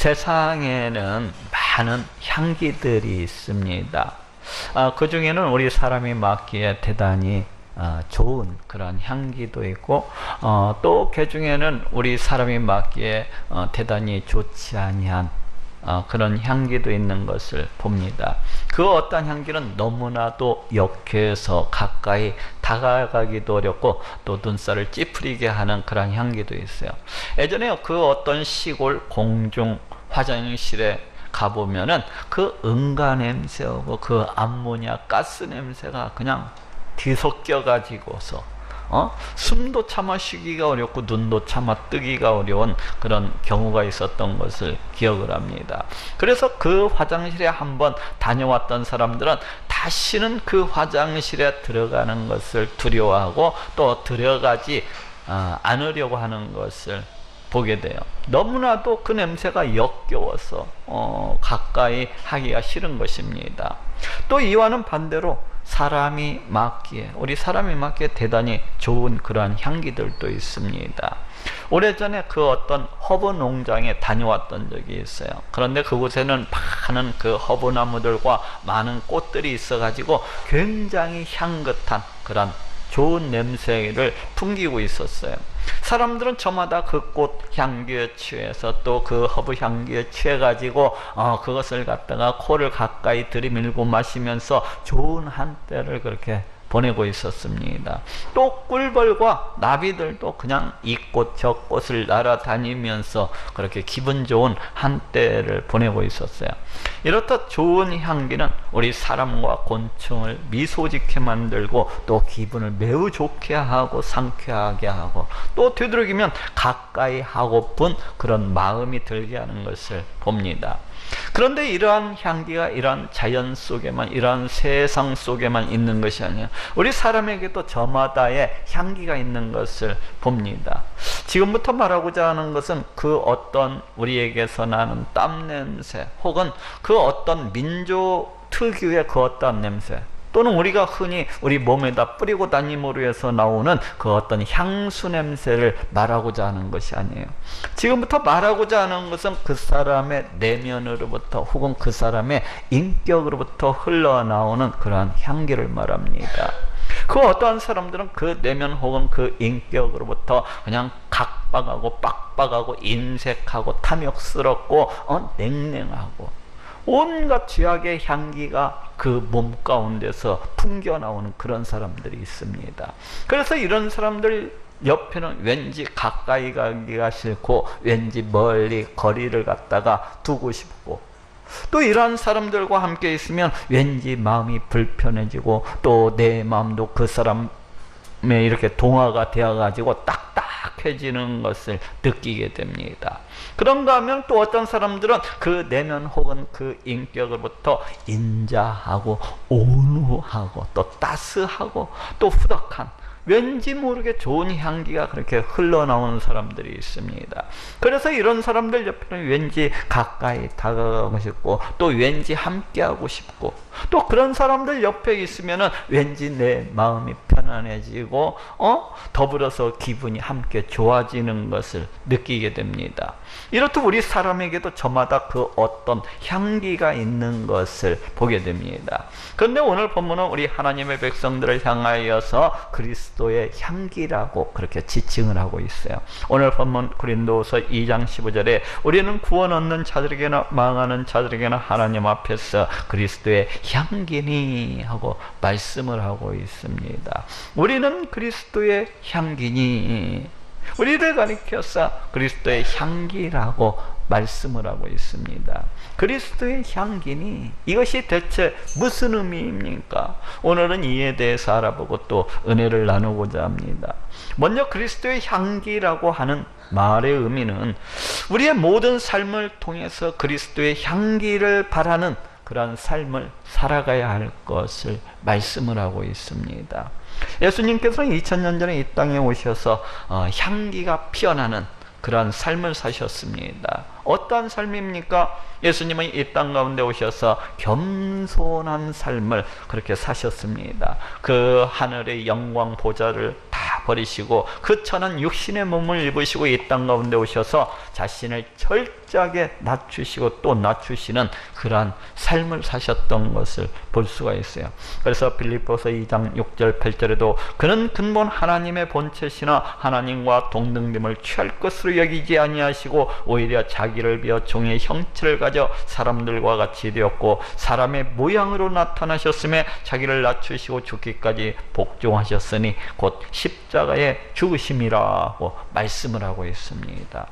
세상에는 많은 향기들이 있습니다. 그 중에는 우리 사람이 맡기에 대단히 좋은 그런 향기도 있고, 또 그 중에는 우리 사람이 맡기에 대단히 좋지 아니한 그런 향기도 있는 것을 봅니다. 그 어떤 향기는 너무나도 역해서 가까이 다가가기도 어렵고 또 눈살을 찌푸리게 하는 그런 향기도 있어요. 예전에 그 어떤 시골 공중 화장실에 가보면은 그 응가 냄새하고 그 암모니아 가스 냄새가 그냥 뒤섞여 가지고서 숨도 참아 쉬기가 어렵고 눈도 참아 뜨기가 어려운 그런 경우가 있었던 것을 기억을 합니다. 그래서 그 화장실에 한번 다녀왔던 사람들은 다시는 그 화장실에 들어가는 것을 두려워하고 또 들어가지 않으려고 하는 것을 보게 돼요. 너무나도 그 냄새가 역겨워서 가까이 하기가 싫은 것입니다. 또 이와는 반대로 사람이 맡기에, 우리 사람이 맡기에 대단히 좋은 그러한 향기들도 있습니다. 오래전에 그 어떤 허브 농장에 다녀왔던 적이 있어요. 그런데 그곳에는 많은 그 허브나무들과 많은 꽃들이 있어 가지고 굉장히 향긋한 그런 좋은 냄새를 풍기고 있었어요. 사람들은 저마다 그 꽃 향기에 취해서 또 그 허브 향기에 취해 가지고 그것을 갖다가 코를 가까이 들이밀고 마시면서 좋은 한때를 그렇게 보내고 있었습니다. 또 꿀벌과 나비들도 그냥 이 꽃 저 꽃을 날아다니면서 그렇게 기분 좋은 한때를 보내고 있었어요. 이렇듯 좋은 향기는 우리 사람과 곤충을 미소 짓게 만들고 또 기분을 매우 좋게 하고 상쾌하게 하고 또 되도록이면 가까이 하고픈 그런 마음이 들게 하는 것을 봅니다. 그런데 이러한 향기가 이러한 자연 속에만, 이러한 세상 속에만 있는 것이 아니에요. 우리 사람에게도 저마다의 향기가 있는 것을 봅니다. 지금부터 말하고자 하는 것은 그 어떤 우리에게서 나는 땀 냄새 혹은 그 어떤 민족 특유의 그 어떤 냄새, 또는 우리가 흔히 우리 몸에다 뿌리고 다님으로 해서 나오는 그 어떤 향수 냄새를 말하고자 하는 것이 아니에요. 지금부터 말하고자 하는 것은 그 사람의 내면으로부터 혹은 그 사람의 인격으로부터 흘러나오는 그러한 향기를 말합니다. 그 어떠한 사람들은 그 내면 혹은 그 인격으로부터 그냥 각박하고 빡빡하고 인색하고 탐욕스럽고 냉랭하고 온갖 죄악의 향기가 그 몸 가운데서 풍겨 나오는 그런 사람들이 있습니다. 그래서 이런 사람들 옆에는 왠지 가까이 가기가 싫고 왠지 멀리 거리를 갖다가 두고 싶고, 또 이러한 사람들과 함께 있으면 왠지 마음이 불편해지고 또 내 마음도 그 사람에 이렇게 동화가 되어 가지고 딱딱해지는 것을 느끼게 됩니다. 그런가 하면 또 어떤 사람들은 그 내면 혹은 그 인격으로부터 인자하고 온후하고 또 따스하고 또 후덕한 왠지 모르게 좋은 향기가 그렇게 흘러나오는 사람들이 있습니다. 그래서 이런 사람들 옆에는 왠지 가까이 다가가고 싶고 또 왠지 함께하고 싶고, 또 그런 사람들 옆에 있으면은 왠지 내 마음이 편안해지고 더불어서 기분이 함께 좋아지는 것을 느끼게 됩니다. 이렇듯 우리 사람에게도 저마다 그 어떤 향기가 있는 것을 보게 됩니다. 그런데 오늘 본문은 우리 하나님의 백성들을 향하여서 그리스도의 향기라고 그렇게 지칭을 하고 있어요. 오늘 본문 고린도후서 2장 15절에 우리는 구원 얻는 자들에게나 망하는 자들에게나 하나님 앞에서 그리스도의 향기니 하고 말씀을 하고 있습니다. 우리는 그리스도의 향기니, 우리를 가리켜서 그리스도의 향기라고 말씀을 하고 있습니다. 그리스도의 향기니, 이것이 대체 무슨 의미입니까? 오늘은 이에 대해서 알아보고 또 은혜를 나누고자 합니다. 먼저 그리스도의 향기라고 하는 말의 의미는 우리의 모든 삶을 통해서 그리스도의 향기를 바라는 그런 삶을 살아가야 할 것을 말씀을 하고 있습니다. 예수님께서는 2000년 전에 이 땅에 오셔서 향기가 피어나는 그러한 삶을 사셨습니다. 어떠한 삶입니까? 예수님은 이 땅 가운데 오셔서 겸손한 삶을 그렇게 사셨습니다. 그 하늘의 영광 보좌를 다 버리시고 그 천한 육신의 몸을 입으시고 이 땅 가운데 오셔서 자신을 철저하게 낮추시고 또 낮추시는 그러한 삶을 사셨던 것을 볼 수가 있어요. 그래서 빌립보서 2장 6절 8절에도 그는 근본 하나님의 본체시나 하나님과 동등됨을 취할 것으로 여기지 아니하시고 오히려 자기를 비어 종의 형체를 가져 사람들과 같이 되었고 사람의 모양으로 나타나셨음에 자기를 낮추시고 죽기까지 복종하셨으니 곧 십자가에 죽으심이라고 말씀을 하고 있습니다.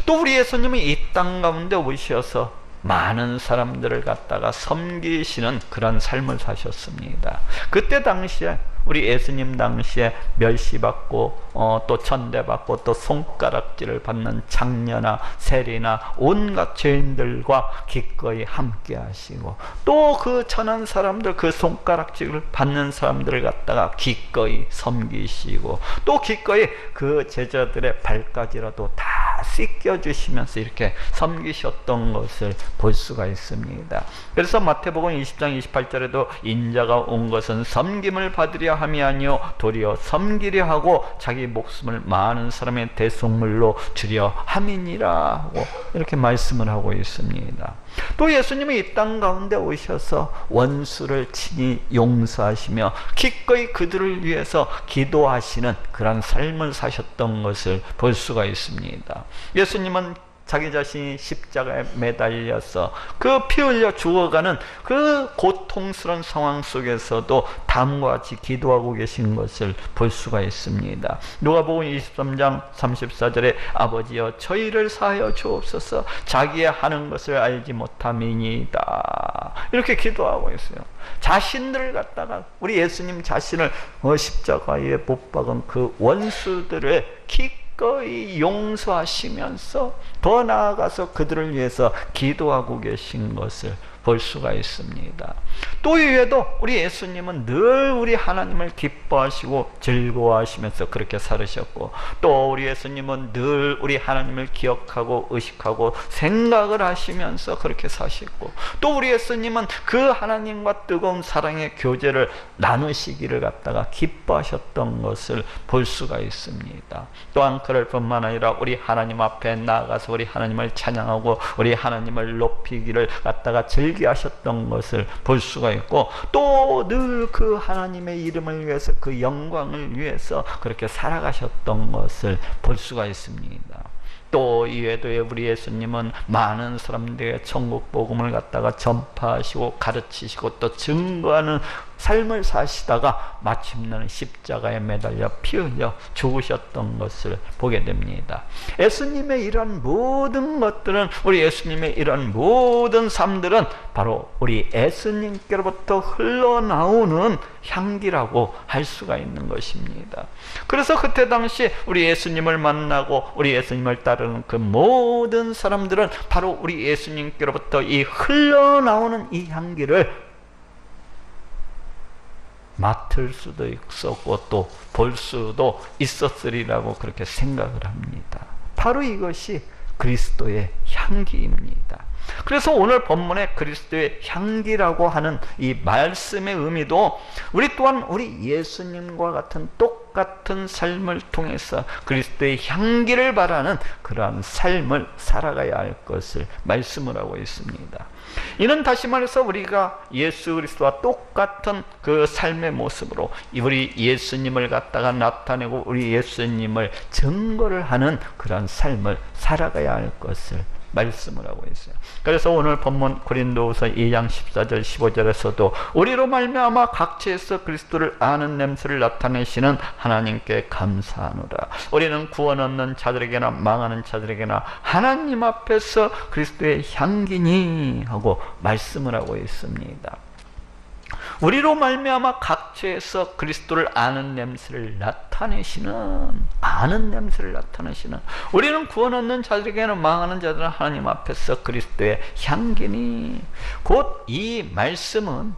또 우리 예수님은 이 땅 가운데 오셔서 많은 사람들을 갖다가 섬기시는 그런 삶을 사셨습니다. 그때 당시에 우리 예수님 당시에 멸시받고 또 천대받고 또 손가락질을 받는 장녀나 세리나 온갖 죄인들과 기꺼이 함께 하시고 또 그 천한 사람들 그 손가락질을 받는 사람들을 갖다가 기꺼이 섬기시고 또 기꺼이 그 제자들의 발까지라도 다 씻겨주시면서 이렇게 섬기셨던 것을 볼 수가 있습니다. 그래서 마태복음 20장 28절에도 인자가 온 것은 섬김을 받으려 함이 아니요 도리어 섬기려 하고 자기 목숨을 많은 사람의 대속물로 주려 함이니라 하고 이렇게 말씀을 하고 있습니다. 또 예수님이 이 땅 가운데 오셔서 원수를 친히 용서하시며 기꺼이 그들을 위해서 기도하시는 그런 삶을 사셨던 것을 볼 수가 있습니다. 예수님은 자기 자신이 십자가에 매달려서 그 피 흘려 죽어가는 그 고통스러운 상황 속에서도 다음과 같이 기도하고 계신 것을 볼 수가 있습니다. 누가복음 23장 34절에 아버지여 저희를 사하여 주옵소서 자기의 하는 것을 알지 못함이니이다 이렇게 기도하고 있어요. 자신들을 갖다가 우리 예수님 자신을 십자가에 못 박은 그 원수들을 기꺼이 용서하시면서 더 나아가서 그들을 위해서 기도하고 계신 것을 볼 수가 있습니다. 또 이외에도 우리 예수님은 늘 우리 하나님을 기뻐하시고 즐거워하시면서 그렇게 살으셨고 또 우리 예수님은 늘 우리 하나님을 기억하고 의식하고 생각을 하시면서 그렇게 사셨고 또 우리 예수님은 그 하나님과 뜨거운 사랑의 교제를 나누시기를 갖다가 기뻐하셨던 것을 볼 수가 있습니다. 또한 그럴 뿐만 아니라 우리 하나님 앞에 나아가서 우리 하나님을 찬양하고 우리 하나님을 높이기를 갖다가 즐기하셨던 것을 볼 수가 있고 또 늘 그 하나님의 이름을 위해서 그 영광을 위해서 그렇게 살아가셨던 것을 볼 수가 있습니다. 또 이외에도 우리 예수님은 많은 사람들에게 천국 복음을 갖다가 전파하시고 가르치시고 또 증거하는 삶을 사시다가 마침내는 십자가에 매달려 피 흘려 죽으셨던 것을 보게 됩니다. 예수님의 이런 모든 것들은 우리 예수님의 이런 모든 삶들은 바로 우리 예수님께로부터 흘러나오는 향기라고 할 수가 있는 것입니다. 그래서 그때 당시 우리 예수님을 만나고 우리 예수님을 따르는 그 모든 사람들은 바로 우리 예수님께로부터 이 흘러나오는 이 향기를 맡을 수도 있었고 또 볼 수도 있었으리라고 그렇게 생각을 합니다. 바로 이것이 그리스도의 향기입니다. 그래서 오늘 본문의 그리스도의 향기라고 하는 이 말씀의 의미도 우리 또한 우리 예수님과 같은 똑같은 삶을 통해서 그리스도의 향기를 바라는 그러한 삶을 살아가야 할 것을 말씀을 하고 있습니다. 이는 다시 말해서 우리가 예수 그리스도와 똑같은 그 삶의 모습으로 우리 예수님을 갖다가 나타내고 우리 예수님을 증거를 하는 그런 삶을 살아가야 할 것을 말씀을 하고 있어요. 그래서 오늘 본문 고린도후서 2장 14절 15절에서도 우리로 말미암아 각처에서 그리스도를 아는 냄새를 나타내시는 하나님께 감사하노라. 우리는 구원 얻는 자들에게나 망하는 자들에게나 하나님 앞에서 그리스도의 향기니 하고 말씀을 하고 있습니다. 우리로 말미암아 각처에서 그리스도를 아는 냄새를 나타내시는 우리는 구원 얻는 자들에게는 망하는 자들은 하나님 앞에서 그리스도의 향기니 곧 이 말씀은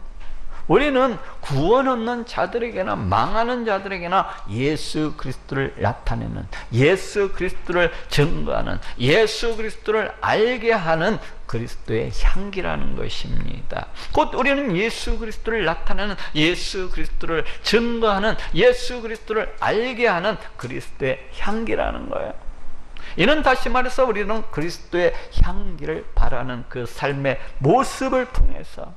우리는 구원 얻는 자들에게나 망하는 자들에게나 예수 그리스도를 나타내는, 예수 그리스도를 증거하는, 예수 그리스도를 알게 하는 그리스도의 향기라는 것입니다. 곧 우리는 예수 그리스도를 나타내는, 예수 그리스도를 증거하는, 예수 그리스도를 알게 하는 그리스도의 향기라는 거예요. 이는 다시 말해서 우리는 그리스도의 향기를 바라는 그 삶의 모습을 통해서,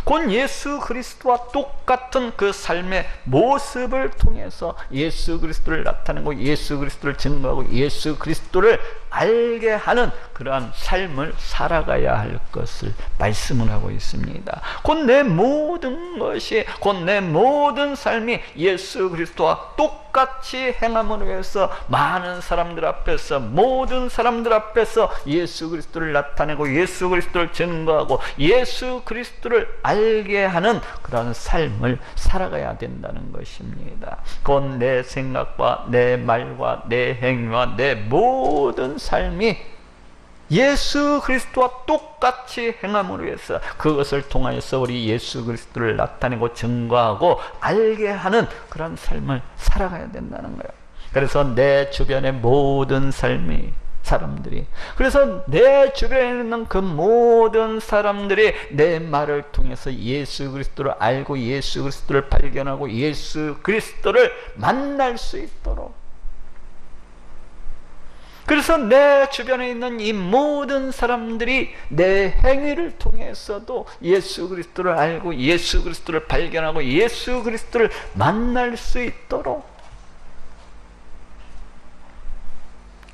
곧 예수 그리스도와 똑같은 그 삶의 모습을 통해서 예수 그리스도를 나타내고 예수 그리스도를 증거하고 예수 그리스도를 알게 하는 그러한 삶을 살아가야 할 것을 말씀을 하고 있습니다. 곧 내 모든 것이, 곧 내 모든 삶이 예수 그리스도와 똑같이 행함으로 해서 많은 사람들 앞에서, 모든 사람들 앞에서 예수 그리스도를 나타내고 예수 그리스도를 증거하고 예수 그리스도를 알게 하는 그런 삶을 살아가야 된다는 것입니다. 곧 내 생각과 내 말과 내 행위와 내 모든 삶이 예수 그리스도와 똑같이 행함으로 해서 그것을 통하여서 우리 예수 그리스도를 나타내고 증거하고 알게 하는 그런 삶을 살아가야 된다는 거예요. 그래서 내 주변의 모든 삶이, 사람들이, 그래서 내 주변에 있는 그 모든 사람들이 내 말을 통해서 예수 그리스도를 알고 예수 그리스도를 발견하고 예수 그리스도를 만날 수 있도록, 그래서 내 주변에 있는 이 모든 사람들이 내 행위를 통해서도 예수 그리스도를 알고 예수 그리스도를 발견하고 예수 그리스도를 만날 수 있도록,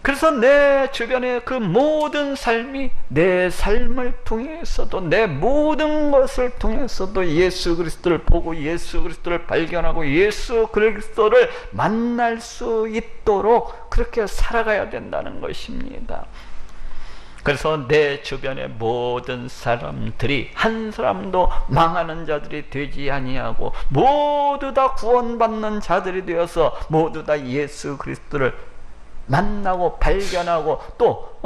그래서 내 주변의 그 모든 삶이 내 삶을 통해서도, 내 모든 것을 통해서도 예수 그리스도를 보고 예수 그리스도를 발견하고 예수 그리스도를 만날 수 있도록 그렇게 살아가야 된다는 것입니다. 그래서 내 주변의 모든 사람들이 한 사람도 망하는 자들이 되지 아니하고 모두 다 구원받는 자들이 되어서 모두 다 예수 그리스도를 만나고 발견하고 또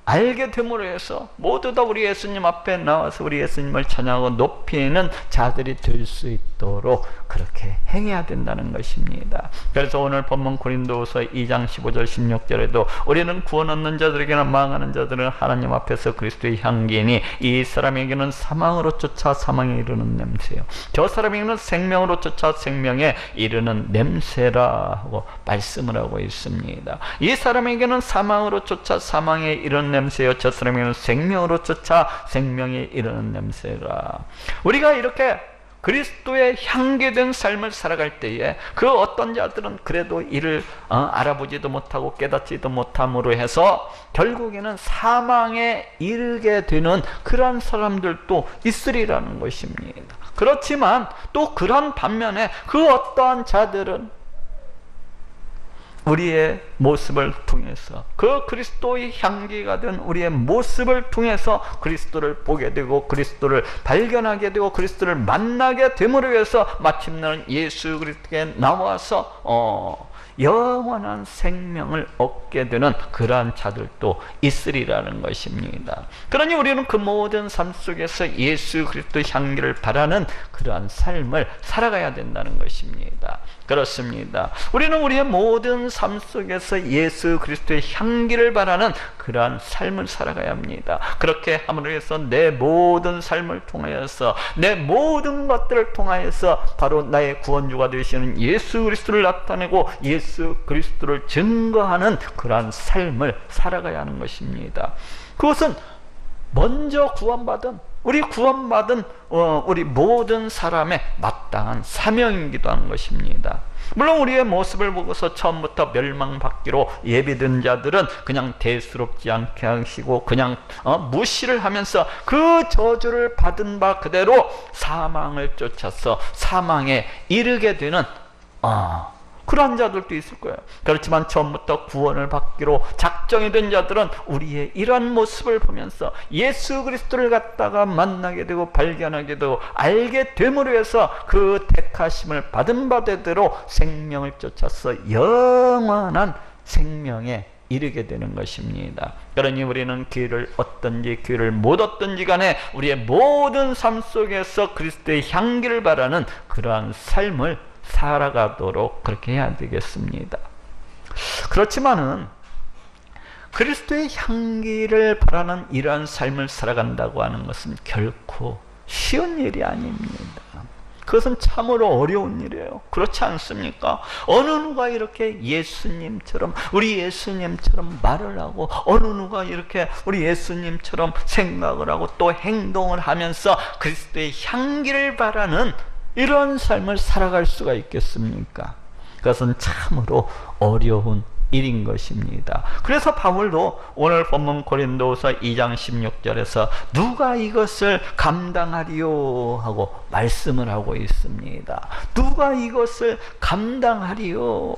알게 됨으로 해서 모두 다 우리 예수님 앞에 나와서 우리 예수님을 찬양하고 높이는 자들이 될 수 있도록 그렇게 행해야 된다는 것입니다. 그래서 오늘 본문 고린도후서 2장 15절 16절에도 우리는 구원 얻는 자들에게나 망하는 자들은 하나님 앞에서 그리스도의 향기이니 이 사람에게는 사망으로 쫓아 사망에 이르는 냄새요, 저 사람에게는 생명으로 쫓아 생명에 이르는 냄새라 하고 말씀을 하고 있습니다. 이 사람에게는 사망으로 쫓아 사망에 이르는 냄새요, 저 사람에게는 생명으로 쫓아 생명에 이르는 냄새라. 우리가 이렇게 그리스도의 향기된 삶을 살아갈 때에 그 어떤 자들은 그래도 이를 알아보지도 못하고 깨닫지도 못함으로 해서 결국에는 사망에 이르게 되는 그러한 사람들도 있으리라는 것입니다. 그렇지만 또 그런 반면에 그 어떠한 자들은 우리의 모습을 통해서, 그 그리스도의 향기가 된 우리의 모습을 통해서 그리스도를 보게 되고 그리스도를 발견하게 되고 그리스도를 만나게 됨으로 해서 마침내는 예수 그리스도께 나와서 영원한 생명을 얻게 되는 그러한 자들도 있으리라는 것입니다. 그러니 우리는 그 모든 삶 속에서 예수 그리스도의 향기를 바라는 그러한 삶을 살아가야 된다는 것입니다. 그렇습니다. 우리는 우리의 모든 삶 속에서 예수 그리스도의 향기를 바라는 그러한 삶을 살아가야 합니다. 그렇게 함으로 해서 내 모든 삶을 통하여서, 내 모든 것들을 통하여서 바로 나의 구원주가 되시는 예수 그리스도를 나타내고 예수 그리스도를 증거하는 그러한 삶을 살아가야 하는 것입니다. 그것은 먼저 구원받은 우리 모든 사람의 마땅한 사명이기도 하는 것입니다. 물론 우리의 모습을 보고서 처음부터 멸망받기로 예비된 자들은 그냥 대수롭지 않게 하시고 그냥 무시를 하면서 그 저주를 받은 바 그대로 사망을 쫓아서 사망에 이르게 되는 그러한 자들도 있을 거예요. 그렇지만 처음부터 구원을 받기로 작정이 된 자들은 우리의 이러한 모습을 보면서 예수 그리스도를 갖다가 만나게 되고 발견하게 되고 알게 됨으로 해서 그 택하심을 받은 바대로 생명을 쫓아서 영원한 생명에 이르게 되는 것입니다. 그러니 우리는 기회를 얻든지 기회를 못 얻든지 간에 우리의 모든 삶 속에서 그리스도의 향기를 바라는 그러한 삶을 살아가도록 그렇게 해야 되겠습니다. 그렇지만은 그리스도의 향기를 바라는 이러한 삶을 살아간다고 하는 것은 결코 쉬운 일이 아닙니다. 그것은 참으로 어려운 일이에요. 그렇지 않습니까? 어느 누가 이렇게 예수님처럼, 우리 예수님처럼 말을 하고, 어느 누가 이렇게 우리 예수님처럼 생각을 하고 또 행동을 하면서 그리스도의 향기를 바라는 이런 삶을 살아갈 수가 있겠습니까? 그것은 참으로 어려운 일인 것입니다. 그래서 바울도 오늘 본문 고린도후서 2장 16절에서 누가 이것을 감당하리요 하고 말씀을 하고 있습니다. 누가 이것을 감당하리요?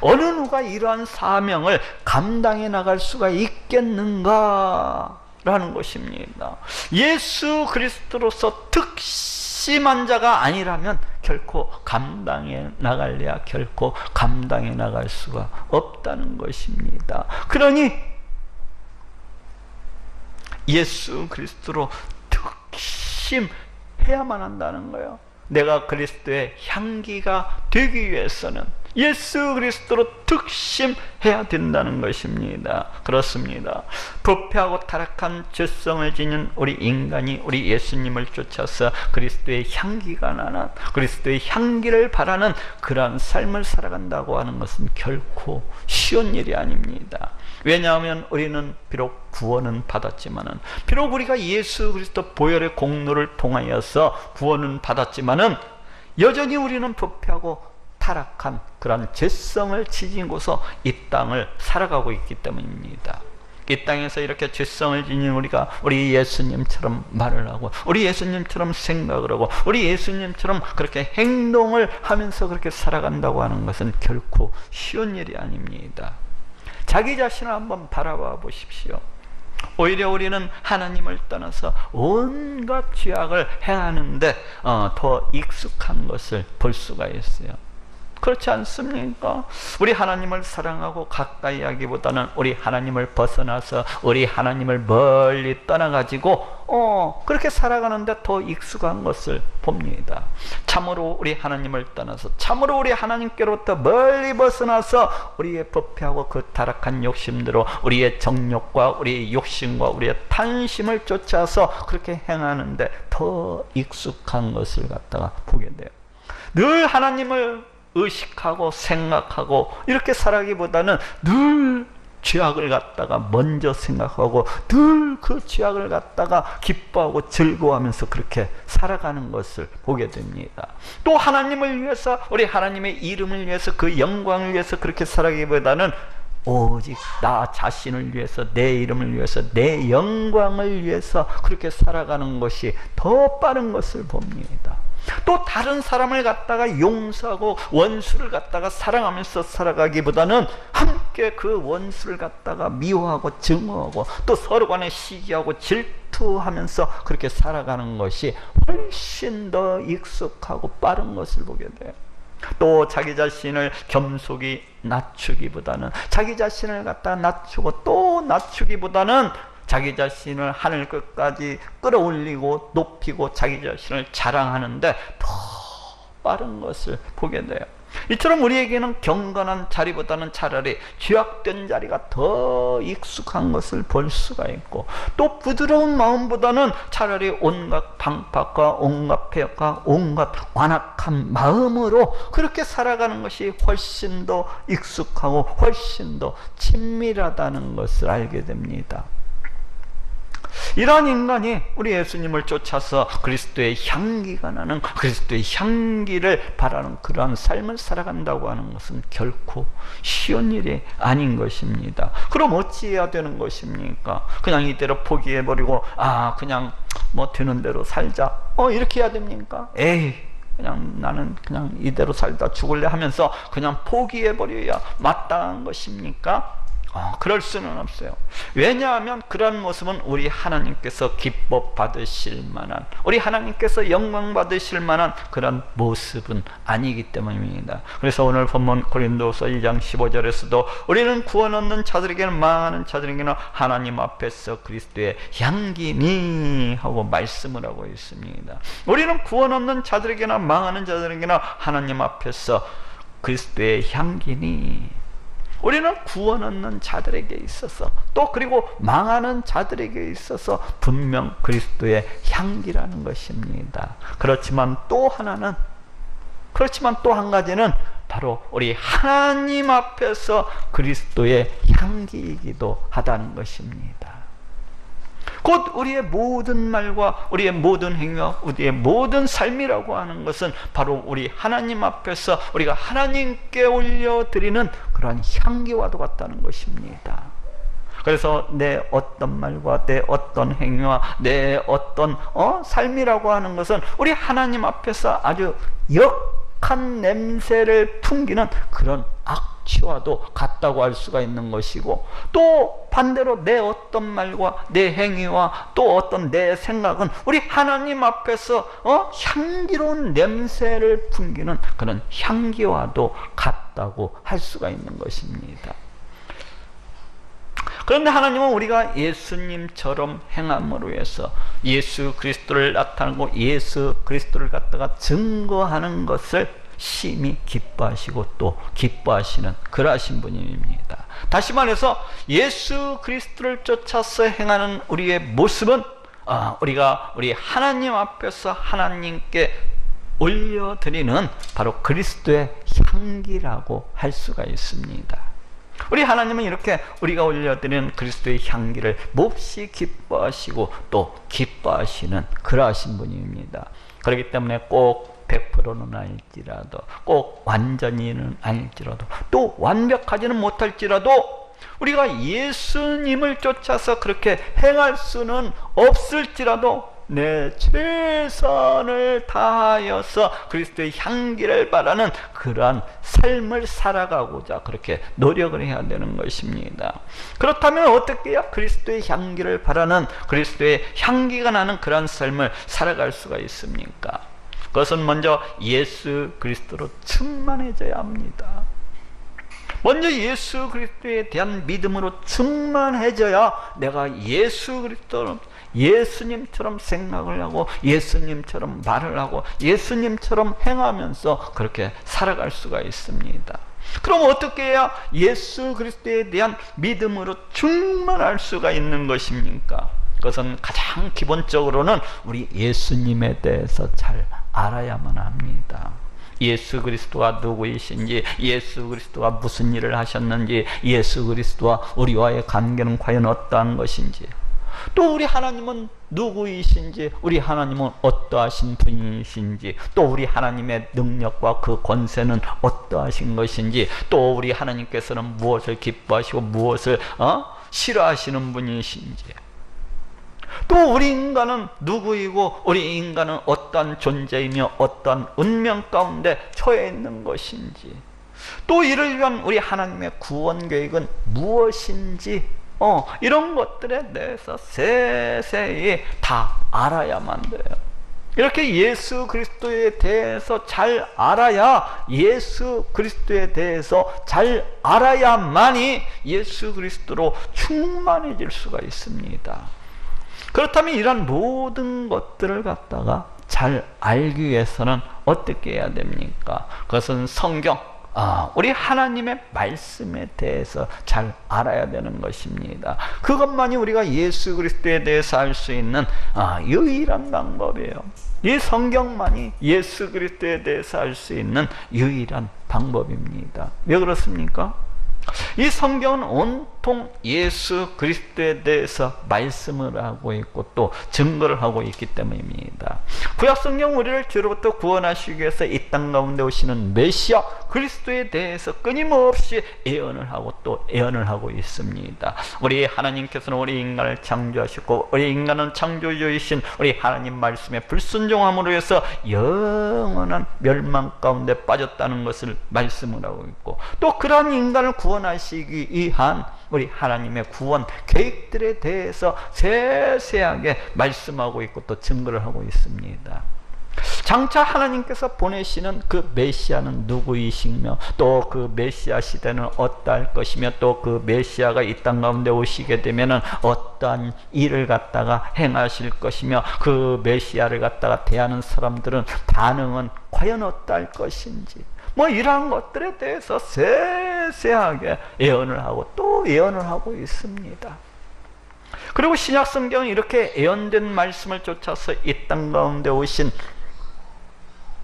어느 누가 이러한 사명을 감당해 나갈 수가 있겠는가? 라는 것입니다. 예수 그리스도로서 특심한 자가 아니라면 결코 감당해 나갈래야 결코 감당해 나갈 수가 없다는 것입니다. 그러니 예수 그리스도로 특심해야만 한다는 거예요. 내가 그리스도의 향기가 되기 위해서는 예수 그리스도로 특심해야 된다는 것입니다. 그렇습니다. 부패하고 타락한 죄성을 지닌 우리 인간이 우리 예수님을 쫓아서 그리스도의 향기가 나는, 그리스도의 향기를 바라는 그러한 삶을 살아간다고 하는 것은 결코 쉬운 일이 아닙니다. 왜냐하면 우리는 비록 구원은 받았지만은, 비록 우리가 예수 그리스도 보혈의 공로를 통하여서 구원은 받았지만은 여전히 우리는 부패하고 타락한 그런 죄성을 지니고서 이 땅을 살아가고 있기 때문입니다. 이 땅에서 이렇게 죄성을 지닌 우리가 우리 예수님처럼 말을 하고, 우리 예수님처럼 생각을 하고, 우리 예수님처럼 그렇게 행동을 하면서 그렇게 살아간다고 하는 것은 결코 쉬운 일이 아닙니다. 자기 자신을 한번 바라봐 보십시오. 오히려 우리는 하나님을 떠나서 온갖 죄악을 행하는데 더 익숙한 것을 볼 수가 있어요. 그렇지 않습니까? 우리 하나님을 사랑하고 가까이 하기보다는 우리 하나님을 벗어나서 우리 하나님을 멀리 떠나가지고 그렇게 살아가는데 더 익숙한 것을 봅니다. 참으로 우리 하나님을 떠나서, 참으로 우리 하나님께로부터 멀리 벗어나서 우리의 부패하고 그 타락한 욕심대로 우리의 정욕과 우리의 욕심과 우리의 탐심을 쫓아서 그렇게 행하는데 더 익숙한 것을 갖다가 보게 돼요. 늘 하나님을 의식하고 생각하고 이렇게 살아가기보다는 늘 죄악을 갖다가 먼저 생각하고 늘 그 죄악을 갖다가 기뻐하고 즐거워하면서 그렇게 살아가는 것을 보게 됩니다. 또 하나님을 위해서, 우리 하나님의 이름을 위해서, 그 영광을 위해서 그렇게 살아가기보다는 오직 나 자신을 위해서, 내 이름을 위해서, 내 영광을 위해서 그렇게 살아가는 것이 더 빠른 것을 봅니다. 또 다른 사람을 갖다가 용서하고 원수를 갖다가 사랑하면서 살아가기보다는 함께 그 원수를 갖다가 미워하고 증오하고 또 서로 간에 시기하고 질투하면서 그렇게 살아가는 것이 훨씬 더 익숙하고 빠른 것을 보게 돼요. 또 자기 자신을 겸손히 낮추기보다는, 자기 자신을 갖다 낮추고 또 낮추기보다는 자기 자신을 하늘 끝까지 끌어올리고 높이고 자기 자신을 자랑하는데 더 빠른 것을 보게 돼요. 이처럼 우리에게는 경건한 자리보다는 차라리 죄악된 자리가 더 익숙한 것을 볼 수가 있고, 또 부드러운 마음보다는 차라리 온갖 방파과 온갖 폐역과 온갖 완악한 마음으로 그렇게 살아가는 것이 훨씬 더 익숙하고 훨씬 더 친밀하다는 것을 알게 됩니다. 이러한 인간이 우리 예수님을 쫓아서 그리스도의 향기가 나는, 그리스도의 향기를 바라는 그러한 삶을 살아간다고 하는 것은 결코 쉬운 일이 아닌 것입니다. 그럼 어찌해야 되는 것입니까? 그냥 이대로 포기해버리고 그냥 뭐 되는 대로 살자 이렇게 해야 됩니까? 에이, 그냥 나는 그냥 이대로 살다 죽을래 하면서 그냥 포기해버려야 마땅한 것입니까? 그럴 수는 없어요. 왜냐하면 그런 모습은 우리 하나님께서 기뻐 받으실 만한, 우리 하나님께서 영광 받으실 만한 그런 모습은 아니기 때문입니다. 그래서 오늘 본문 고린도서 2장 15절에서도 우리는 구원 얻는 자들에게는 망하는 자들에게는 하나님 앞에서 그리스도의 향기니 하고 말씀을 하고 있습니다. 우리는 구원 얻는 자들에게나 망하는 자들에게나 하나님 앞에서 그리스도의 향기니, 우리는 구원 얻는 자들에게 있어서 또 그리고 망하는 자들에게 있어서 분명 그리스도의 향기라는 것입니다. 그렇지만 또 한 가지는 바로 우리 하나님 앞에서 그리스도의 향기이기도 하다는 것입니다. 곧 우리의 모든 말과 우리의 모든 행위와 우리의 모든 삶이라고 하는 것은 바로 우리 하나님 앞에서 우리가 하나님께 올려드리는 그러한 향기와도 같다는 것입니다. 그래서 내 어떤 말과 내 어떤 행위와 내 어떤 삶이라고 하는 것은 우리 하나님 앞에서 아주 역한 냄새를 풍기는 그런 악취와도 같다고 할 수가 있는 것이고, 또 반대로 내 어떤 말과 내 행위와 또 어떤 내 생각은 우리 하나님 앞에서 향기로운 냄새를 풍기는 그런 향기와도 같다고 할 수가 있는 것입니다. 그런데 하나님은 우리가 예수님처럼 행함으로 해서 예수 그리스도를 나타내고 예수 그리스도를 갖다가 증거하는 것을 심히 기뻐하시고 또 기뻐하시는 그러하신 분입니다. 다시 말해서 예수 그리스도를 쫓아서 행하는 우리의 모습은 우리가 우리 하나님 앞에서 하나님께 올려드리는 바로 그리스도의 향기라고 할 수가 있습니다. 우리 하나님은 이렇게 우리가 올려드리는 그리스도의 향기를 몹시 기뻐하시고 또 기뻐하시는 그러하신 분입니다. 그렇기 때문에 꼭 100%는 아닐지라도, 꼭 완전히는 아닐지라도, 또 완벽하지는 못할지라도 우리가 예수님을 쫓아서 그렇게 행할 수는 없을지라도 내 최선을 다하여서 그리스도의 향기를 바라는 그러한 삶을 살아가고자 그렇게 노력을 해야 되는 것입니다. 그렇다면 어떻게 해야 그리스도의 향기를 바라는, 그리스도의 향기가 나는 그러한 삶을 살아갈 수가 있습니까? 그것은 먼저 예수 그리스도로 충만해져야 합니다. 먼저 예수 그리스도에 대한 믿음으로 충만해져야 내가 예수 그리스도로 예수님처럼 생각을 하고 예수님처럼 말을 하고 예수님처럼 행하면서 그렇게 살아갈 수가 있습니다. 그럼 어떻게 해야 예수 그리스도에 대한 믿음으로 충만할 수가 있는 것입니까? 그것은 가장 기본적으로는 우리 예수님에 대해서 잘 알아야만 합니다. 예수 그리스도가 누구이신지, 예수 그리스도가 무슨 일을 하셨는지, 예수 그리스도와 우리와의 관계는 과연 어떠한 것인지, 또 우리 하나님은 누구이신지, 우리 하나님은 어떠하신 분이신지, 또 우리 하나님의 능력과 그 권세는 어떠하신 것인지, 또 우리 하나님께서는 무엇을 기뻐하시고 무엇을 싫어하시는 분이신지, 또 우리 인간은 누구이고 우리 인간은 어떠한 존재이며 어떠한 운명 가운데 처해 있는 것인지, 또 이를 위한 우리 하나님의 구원 계획은 무엇인지, 이런 것들에 대해서 세세히 다 알아야만 돼요. 이렇게 예수 그리스도에 대해서 잘 알아야, 예수 그리스도에 대해서 잘 알아야만이 예수 그리스도로 충만해질 수가 있습니다. 그렇다면 이런 모든 것들을 갖다가 잘 알기 위해서는 어떻게 해야 됩니까? 그것은 성경, 우리 하나님의 말씀에 대해서 잘 알아야 되는 것입니다. 그것만이 우리가 예수 그리스도에 대해서 알 수 있는 유일한 방법이에요. 이 성경만이 예수 그리스도에 대해서 알 수 있는 유일한 방법입니다. 왜 그렇습니까? 이 성경은 온통 예수 그리스도에 대해서 말씀을 하고 있고 또 증거를 하고 있기 때문입니다. 구약성경 우리를 죄로부터 구원하시기 위해서 이 땅 가운데 오시는 메시아 그리스도에 대해서 끊임없이 예언을 하고 또 예언을 하고 있습니다. 우리 하나님께서는 우리 인간을 창조하셨고 우리 인간은 창조주이신 우리 하나님 말씀에 불순종함으로 해서 영원한 멸망 가운데 빠졌다는 것을 말씀을 하고 있고, 또 그러한 인간을 구원하시기 위한 우리 하나님의 구원 계획들에 대해서 세세하게 말씀하고 있고 또 증거를 하고 있습니다. 장차 하나님께서 보내시는 그 메시아는 누구이시며 또 그 메시아 시대는 어떠할 것이며 또 그 메시아가 이 땅 가운데 오시게 되면은 어떠한 일을 갖다가 행하실 것이며 그 메시아를 갖다가 대하는 사람들은 반응은 과연 어떠할 것인지 뭐 이러한 것들에 대해서 세세하게 예언을 하고 또 예언을 하고 있습니다. 그리고 신약 성경은 이렇게 예언된 말씀을 쫓아서 이 땅 가운데 오신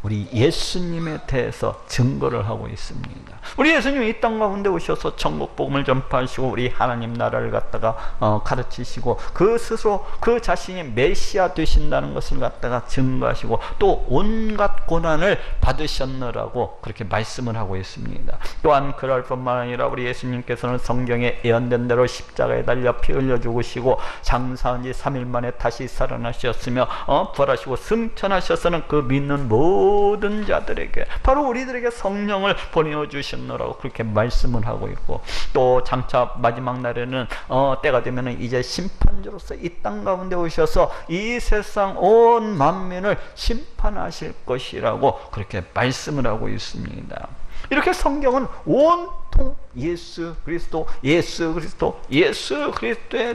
우리 예수님에 대해서 증거를 하고 있습니다. 우리 예수님이 이 땅 가운데 오셔서 천국 복음을 전파하시고 우리 하나님 나라를 갖다가 가르치시고 그 스스로 그 자신이 메시아 되신다는 것을 갖다가 증거하시고 또 온갖 고난을 받으셨느라고 그렇게 말씀을 하고 있습니다. 또한 그럴 뿐만 아니라 우리 예수님께서는 성경에 예언된 대로 십자가에 달려 피 흘려 죽으시고 장사한 지 3일 만에 다시 살아나셨으며 부활하시고 승천하셔서는 그 믿는 모든 자들에게 바로 우리들에게 성령을 보내주셨노라고 그렇게 말씀을 하고 있고 또 장차 마지막 날에는 때가 되면 이제 심판주로서 이 땅 가운데 오셔서 이 세상 온 만민을 심판하실 것이라고 그렇게 말씀을 하고 있습니다. 이렇게 성경은 온통 예수 그리스도에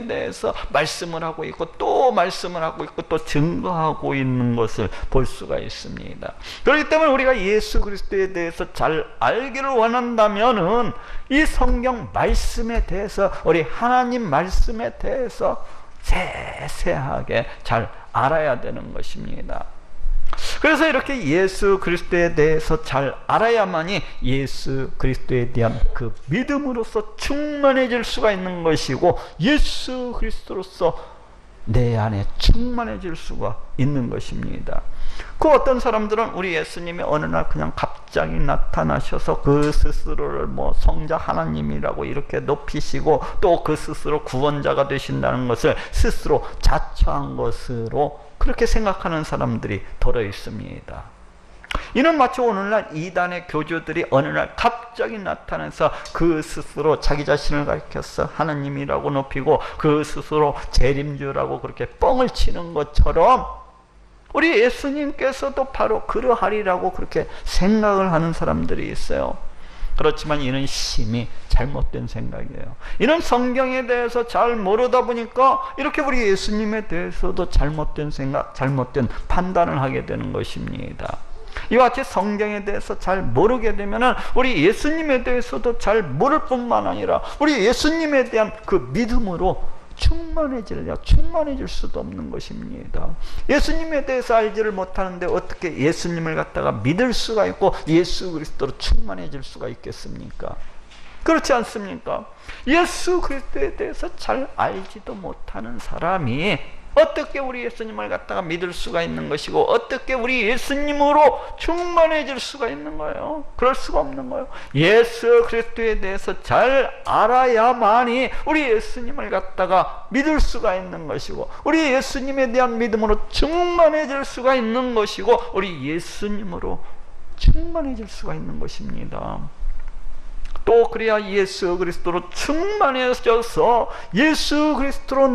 대해서 말씀을 하고 있고 또 말씀을 하고 있고 또 증거하고 있는 것을 볼 수가 있습니다. 그렇기 때문에 우리가 예수 그리스도에 대해서 잘 알기를 원한다면은 이 성경 말씀에 대해서 우리 하나님 말씀에 대해서 세세하게 잘 알아야 되는 것입니다. 그래서 이렇게 예수 그리스도에 대해서 잘 알아야만이 예수 그리스도에 대한 그 믿음으로서 충만해질 수가 있는 것이고 예수 그리스도로서 내 안에 충만해질 수가 있는 것입니다. 그 어떤 사람들은 우리 예수님이 어느 날 그냥 갑자기 나타나셔서 그 스스로를 뭐 성자 하나님이라고 이렇게 높이시고 또 그 스스로 구원자가 되신다는 것을 스스로 자처한 것으로 그렇게 생각하는 사람들이 더러 있습니다. 이는 마치 오늘날 이단의 교주들이 어느 날 갑자기 나타나서 그 스스로 자기 자신을 가리켜서 하나님이라고 높이고 그 스스로 재림주라고 그렇게 뻥을 치는 것처럼 우리 예수님께서도 바로 그러하리라고 그렇게 생각을 하는 사람들이 있어요. 그렇지만 이는 심히 잘못된 생각이에요. 이는 성경에 대해서 잘 모르다 보니까 이렇게 우리 예수님에 대해서도 잘못된 생각, 잘못된 판단을 하게 되는 것입니다. 이와 같이 성경에 대해서 잘 모르게 되면은 우리 예수님에 대해서도 잘 모를 뿐만 아니라 우리 예수님에 대한 그 믿음으로 충만해질 수도 없는 것입니다. 예수님에 대해서 알지를 못하는데 어떻게 예수님을 갖다가 믿을 수가 있고 예수 그리스도로 충만해질 수가 있겠습니까? 그렇지 않습니까? 예수 그리스도에 대해서 잘 알지도 못하는 사람이 어떻게 우리 예수님을 갖다가 믿을 수가 있는 것이고 어떻게 우리 예수님으로 충만해질 수가 있는 거예요? 그럴 수가 없는 거예요. 예수 그리스도에 대해서 잘 알아야만이 우리 예수님을 갖다가 믿을 수가 있는 것이고 우리 예수님에 대한 믿음으로 충만해질 수가 있는 것이고 우리 예수님으로 충만해질 수가 있는 것입니다. 또 그래야 예수 그리스도로 충만해져서 예수 그리스도로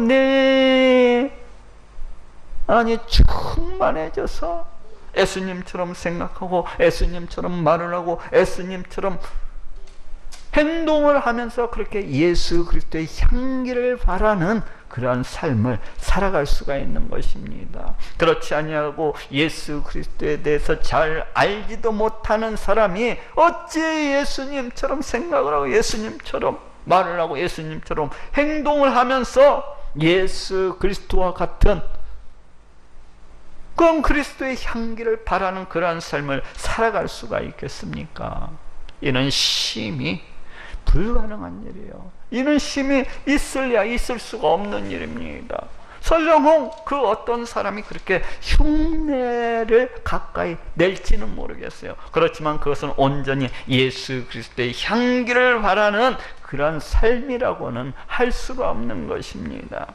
충만해져서 예수님처럼 생각하고 예수님처럼 말을 하고 예수님처럼 행동을 하면서 그렇게 예수 그리스도의 향기를 바라는 그러한 삶을 살아갈 수가 있는 것입니다. 그렇지 아니하고 예수 그리스도에 대해서 잘 알지도 못하는 사람이 어찌 예수님처럼 생각을 하고 예수님처럼 말을 하고 예수님처럼 행동을 하면서 예수 그리스도와 같은 그런 그리스도의 향기를 바라는 그러한 삶을 살아갈 수가 있겠습니까? 이는 심히 불가능한 일이에요. 이는 심히 있을 수가 없는 일입니다. 설령 그 어떤 사람이 그렇게 흉내를 가까이 낼지는 모르겠어요. 그렇지만 그것은 온전히 예수 그리스도의 향기를 바라는 그런 삶이라고는 할 수가 없는 것입니다.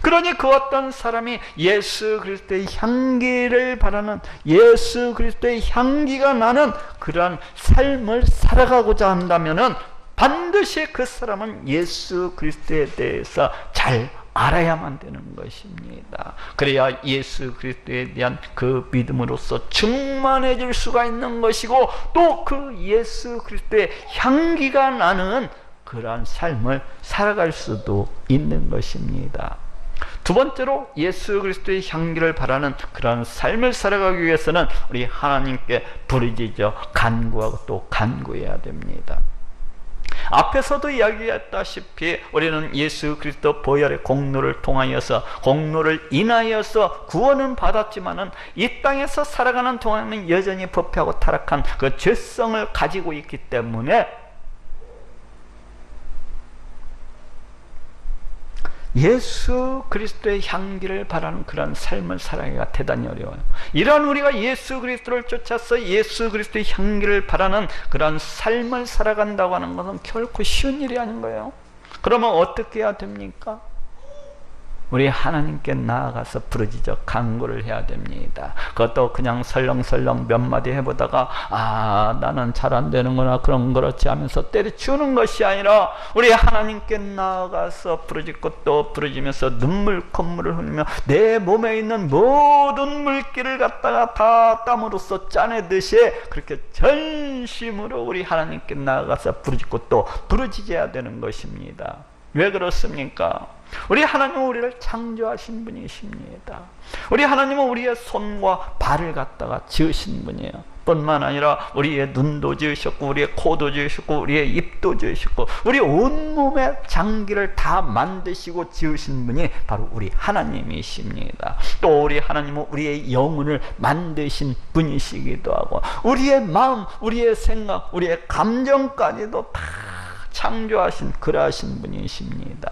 그러니 그 어떤 사람이 예수 그리스도의 향기를 바라는 예수 그리스도의 향기가 나는 그러한 삶을 살아가고자 한다면은 반드시 그 사람은 예수 그리스도에 대해서 잘 알아야만 되는 것입니다. 그래야 예수 그리스도에 대한 그 믿음으로써 충만해질 수가 있는 것이고, 또 그 예수 그리스도의 향기가 나는 그러한 삶을 살아갈 수도 있는 것입니다. 두 번째로 예수 그리스도의 향기를 바라는 그러한 삶을 살아가기 위해서는 우리 하나님께 부르짖어 간구하고 또 간구해야 됩니다. 앞에서도 이야기했다시피 우리는 예수 그리스도 보혈의 공로를 통하여서, 공로를 인하여서 구원은 받았지만은 이 땅에서 살아가는 동안은 여전히 부패하고 타락한 그 죄성을 가지고 있기 때문에 예수 그리스도의 향기를 바라는 그런 삶을 살아가기가 대단히 어려워요. 이러한 우리가 예수 그리스도를 쫓아서 예수 그리스도의 향기를 바라는 그런 삶을 살아간다고 하는 것은 결코 쉬운 일이 아닌 거예요. 그러면 어떻게 해야 됩니까? 우리 하나님께 나아가서 부르짖어 간구를 해야 됩니다. 그것도 그냥 설렁설렁 몇 마디 해보다가 나는 잘 안 되는구나, 그런 그렇지 하면서 때려치우는 것이 아니라 우리 하나님께 나아가서 부르짖고 또 부르짖으면서 콧물을 흘리며 내 몸에 있는 모든 물기를 갖다가 다 땀으로써 짜내듯이 그렇게 전심으로 우리 하나님께 나아가서 부르짖고 또 부르짖어야 되는 것입니다. 왜 그렇습니까? 우리 하나님은 우리를 창조하신 분이십니다. 우리 하나님은 우리의 손과 발을 갖다가 지으신 분이에요. 뿐만 아니라 우리의 눈도 지으셨고, 우리의 코도 지으셨고, 우리의 입도 지으셨고, 우리 온몸의 장기를 다 만드시고 지으신 분이 바로 우리 하나님이십니다. 또 우리 하나님은 우리의 영혼을 만드신 분이시기도 하고, 우리의 마음, 우리의 생각, 우리의 감정까지도 다 창조하신 그러하신 분이십니다.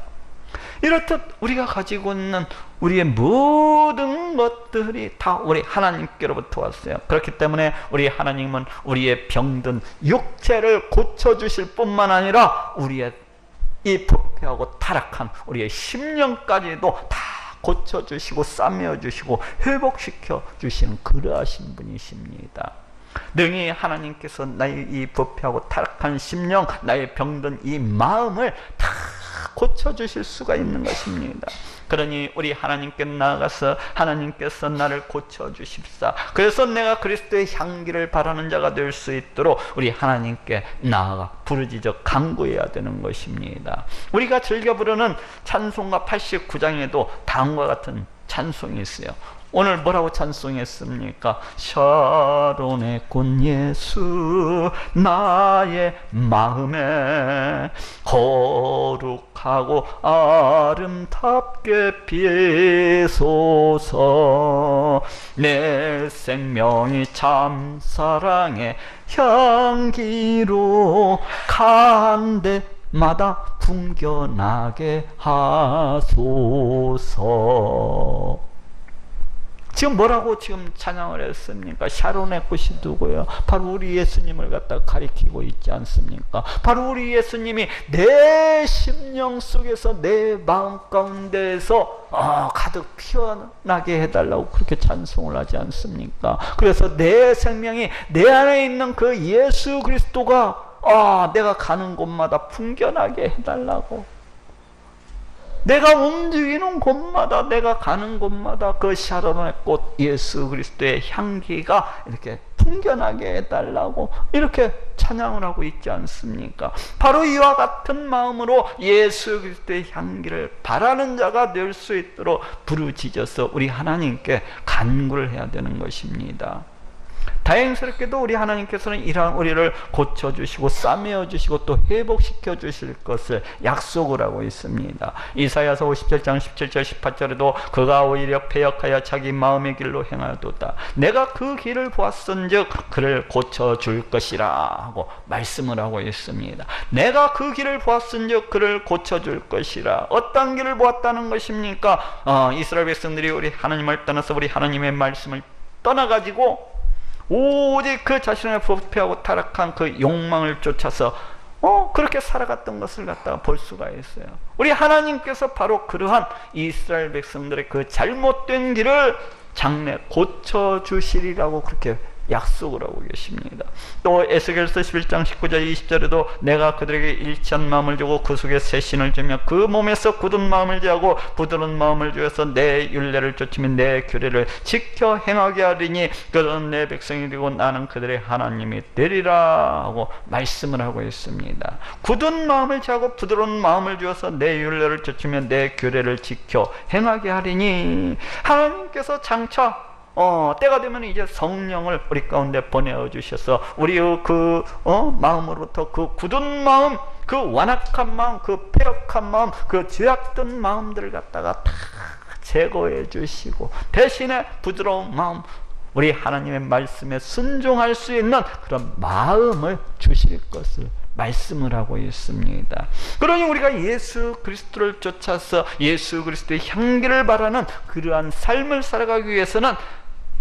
이렇듯 우리가 가지고 있는 우리의 모든 것들이 다 우리 하나님께로부터 왔어요. 그렇기 때문에 우리 하나님은 우리의 병든 육체를 고쳐주실 뿐만 아니라 우리의 이 부패하고 타락한 우리의 심령까지도 다 고쳐주시고 싸매어주시고 회복시켜 주시는 그러하신 분이십니다. 능히 하나님께서 나의 이 부패하고 타락한 심령, 나의 병든 이 마음을 다 고쳐주실 수가 있는 것입니다. 그러니 우리 하나님께 나아가서 하나님께서 나를 고쳐주십사, 그래서 내가 그리스도의 향기를 바라는 자가 될 수 있도록 우리 하나님께 나아가 부르짖어 간구해야 되는 것입니다. 우리가 즐겨 부르는 찬송가 89장에도 다음과 같은 찬송이 있어요. 오늘 뭐라고 찬송했습니까? 샤론의 꽃 예수 나의 마음에 거룩하고 아름답게 피소서, 내 생명이 참 사랑의 향기로 간데마다 풍겨나게 하소서. 지금 뭐라고 지금 찬양을 했습니까? 샤론의 꽃이 누구예요? 바로 우리 예수님을 갖다 가리키고 있지 않습니까? 바로 우리 예수님이 내 심령 속에서, 내 마음 가운데에서 가득 피어나게 해달라고 그렇게 찬송을 하지 않습니까? 그래서 내 생명이 내 안에 있는 그 예수 그리스도가 내가 가는 곳마다 풍겨나게 해달라고, 내가 움직이는 곳마다, 내가 가는 곳마다 그 샤론의 꽃 예수 그리스도의 향기가 이렇게 풍겨나게 해달라고 이렇게 찬양을 하고 있지 않습니까? 바로 이와 같은 마음으로 예수 그리스도의 향기를 바라는 자가 될 수 있도록 부르짖어서 우리 하나님께 간구를 해야 되는 것입니다. 다행스럽게도 우리 하나님께서는 이러한 우리를 고쳐주시고 싸매어주시고 또 회복시켜 주실 것을 약속을 하고 있습니다. 이사야서 57장 17절 18절에도 그가 오히려 패역하여 자기 마음의 길로 행하도다, 내가 그 길을 보았은즉 그를 고쳐줄 것이라 하고 말씀을 하고 있습니다. 내가 그 길을 보았은즉 그를 고쳐줄 것이라. 어떤 길을 보았다는 것입니까? 이스라엘 백성들이 우리 하나님을 떠나서 우리 하나님의 말씀을 떠나가지고 오직 그 자신의 부패하고 타락한 그 욕망을 쫓아서 그렇게 살아갔던 것을 갖다가 볼 수가 있어요. 우리 하나님께서 바로 그러한 이스라엘 백성들의 그 잘못된 길을 장래 고쳐주시리라고 그렇게 약속을 하고 계십니다. 또 에스겔서 11장 19절 20절에도 내가 그들에게 일치한 마음을 주고 그 속에 새 신을 주며 그 몸에서 굳은 마음을 제하고 부드러운 마음을 주어서 내 율례를 쫓으며 내 규례를 지켜 행하게 하리니 그들은 내 백성이 되고 나는 그들의 하나님이 되리라 하고 말씀을 하고 있습니다. 굳은 마음을 제하고 부드러운 마음을 주어서 내 율례를 쫓으며 내 규례를 지켜 행하게 하리니, 하나님께서 장차 때가 되면 이제 성령을 우리 가운데 보내어 주셔서 우리의 마음으로부터 그 굳은 마음, 그 완악한 마음, 그 패역한 마음, 그 죄악된 마음들을 갖다가 다 제거해 주시고 대신에 부드러운 마음, 우리 하나님의 말씀에 순종할 수 있는 그런 마음을 주실 것을 말씀을 하고 있습니다. 그러니 우리가 예수 그리스도를 쫓아서 예수 그리스도의 향기를 바라는 그러한 삶을 살아가기 위해서는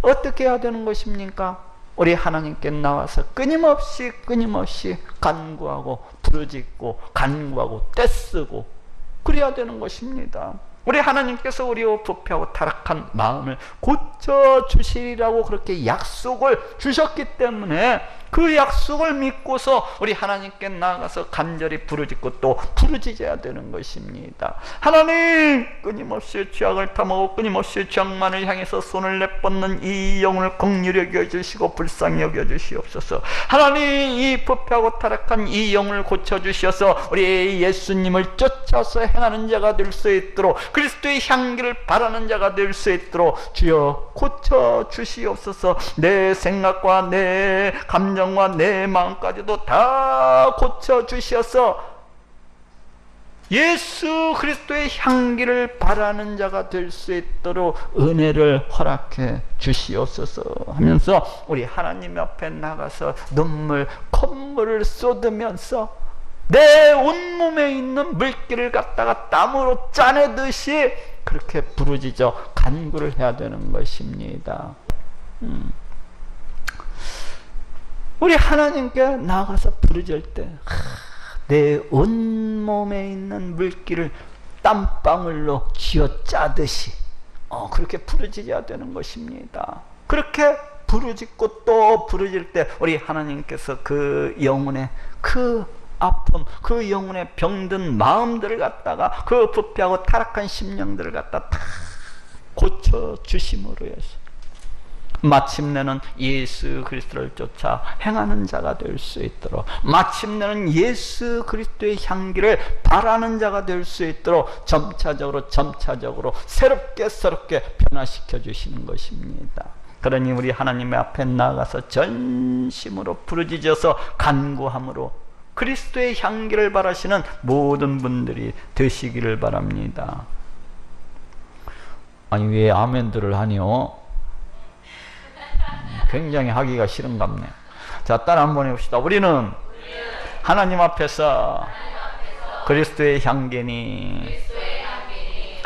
어떻게 해야 되는 것입니까? 우리 하나님께 나와서 끊임없이 간구하고 부르짖고 간구하고 떼쓰고 그래야 되는 것입니다. 우리 하나님께서 우리의 부패하고 타락한 마음을 고쳐주시리라고 그렇게 약속을 주셨기 때문에 그 약속을 믿고서 우리 하나님께 나아가서 간절히 부르짖고 또 부르짖어야 되는 것입니다. 하나님, 끊임없이 죄악을 탐하고 끊임없이 죄악만을 향해서 손을 내뻗는 이 영혼을 긍휼히 여겨주시고 불쌍히 여겨주시옵소서. 하나님, 이 부패하고 타락한 이 영혼을 고쳐주셔서 우리 예수님을 쫓아서 행하는 자가 될 수 있도록, 그리스도의 향기를 바라는 자가 될 수 있도록 주여 고쳐주시옵소서. 내 생각과 내 감정과 내 마음까지도 다 고쳐주셔서 예수 그리스도의 향기를 바라는 자가 될 수 있도록 은혜를 허락해 주시옵소서 하면서 우리 하나님 앞에 나가서 눈물 콧물을 쏟으면서 내 온몸에 있는 물기를 갖다가 땀으로 짜내듯이 그렇게 부르짖어 간구를 해야 되는 것입니다. 우리 하나님께 나가서 부르짖을 때 내 온몸에 있는 물기를 땀방울로 쥐어짜듯이 그렇게 부르짖어야 되는 것입니다. 그렇게 부르짖고 또 부르짖을 때 우리 하나님께서 그 영혼의 그 아픔, 그 영혼의 병든 마음들을 갖다가 그 부패하고 타락한 심령들을 갖다 다 고쳐주심으로 해서 마침내는 예수 그리스도를 쫓아 행하는 자가 될 수 있도록, 마침내는 예수 그리스도의 향기를 바라는 자가 될 수 있도록 점차적으로 새롭게 변화시켜 주시는 것입니다. 그러니 우리 하나님의 앞에 나아가서 전심으로 부르짖어서 간구함으로 그리스도의 향기를 바라시는 모든 분들이 되시기를 바랍니다. 아니 왜 아멘들을 하니요? 굉장히 하기가 싫은갑네. 자, 따라 한번 해봅시다. 우리는 하나님 앞에서 그리스도의 향기니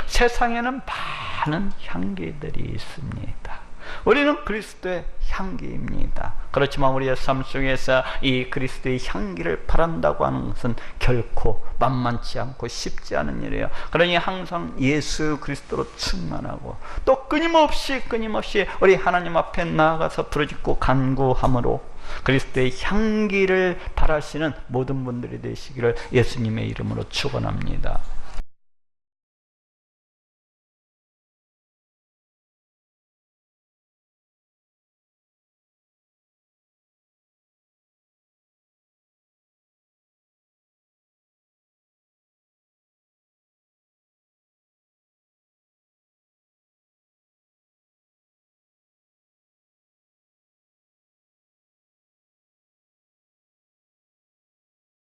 세상에는 많은 향기들이 있습니다. 우리는 그리스도의 향기입니다. 그렇지만 우리의 삶 속에서 이 그리스도의 향기를 바란다고 하는 것은 결코 만만치 않고 쉽지 않은 일이에요. 그러니 항상 예수 그리스도로 충만하고 또 끊임없이 우리 하나님 앞에 나아가서 부르짖고 간구함으로 그리스도의 향기를 바라시는 모든 분들이 되시기를 예수님의 이름으로 축원합니다.